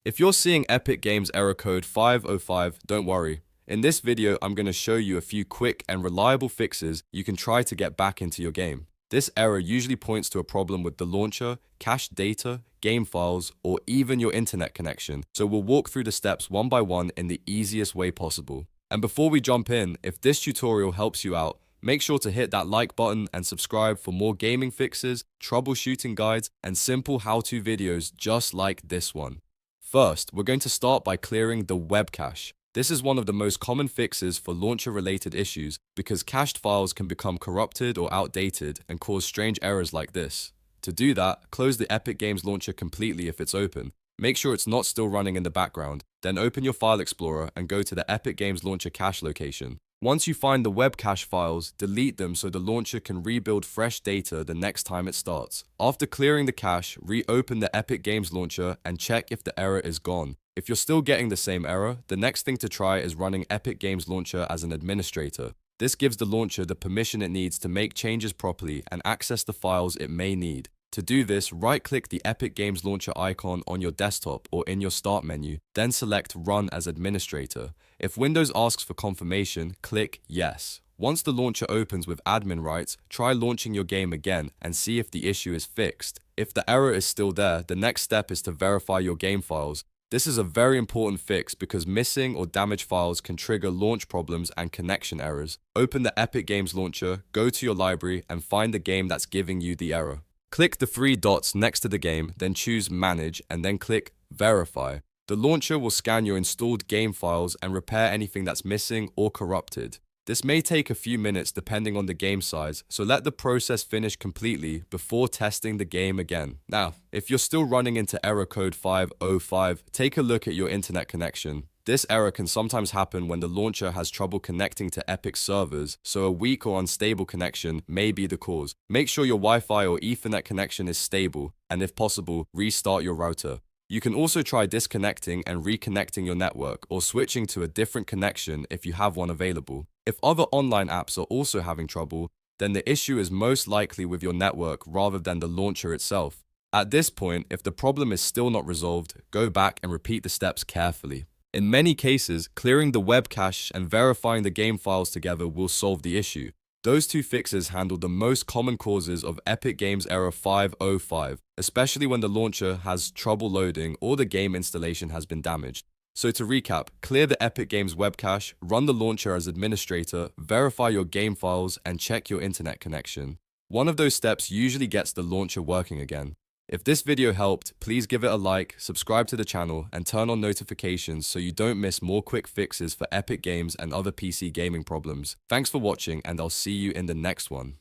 If you're seeing Epic Games error code 505, don't worry. In this video, I'm going to show you a few quick and reliable fixes you can try to get back into your game. This error usually points to a problem with the launcher, cached data, game files, or even your internet connection, so we'll walk through the steps one by one in the easiest way possible. And before we jump in, if this tutorial helps you out, make sure to hit that like button and subscribe for more gaming fixes, troubleshooting guides, and simple how-to videos just like this one. First, we're going to start by clearing the web cache. This is one of the most common fixes for launcher-related issues because cached files can become corrupted or outdated and cause strange errors like this. To do that, close the Epic Games launcher completely if it's open. Make sure it's not still running in the background. Then open your File Explorer and go to the Epic Games launcher cache location. Once you find the web cache files, delete them so the launcher can rebuild fresh data the next time it starts. After clearing the cache, reopen the Epic Games launcher and check if the error is gone. If you're still getting the same error, the next thing to try is running Epic Games Launcher as an administrator. This gives the launcher the permission it needs to make changes properly and access the files it may need. To do this, right-click the Epic Games Launcher icon on your desktop or in your Start menu, then select Run as Administrator. If Windows asks for confirmation, click Yes. Once the launcher opens with admin rights, try launching your game again and see if the issue is fixed. If the error is still there, the next step is to verify your game files. This is a very important fix because missing or damaged files can trigger launch problems and connection errors. Open the Epic Games Launcher, go to your library, and find the game that's giving you the error. Click the three dots next to the game, then choose Manage, and then click Verify. The launcher will scan your installed game files and repair anything that's missing or corrupted. This may take a few minutes depending on the game size, so let the process finish completely before testing the game again. Now, if you're still running into error code 505, take a look at your internet connection. This error can sometimes happen when the launcher has trouble connecting to Epic servers, so a weak or unstable connection may be the cause. Make sure your Wi-Fi or Ethernet connection is stable, and if possible, restart your router. You can also try disconnecting and reconnecting your network or switching to a different connection if you have one available. If other online apps are also having trouble, then the issue is most likely with your network rather than the launcher itself. At this point, if the problem is still not resolved, go back and repeat the steps carefully. In many cases, clearing the web cache and verifying the game files together will solve the issue. Those two fixes handle the most common causes of Epic Games error 505, especially when the launcher has trouble loading or the game installation has been damaged. So to recap, clear the Epic Games web cache, run the launcher as administrator, verify your game files, and check your internet connection. One of those steps usually gets the launcher working again. If this video helped, please give it a like, subscribe to the channel, and turn on notifications so you don't miss more quick fixes for Epic Games and other PC gaming problems. Thanks for watching, and I'll see you in the next one.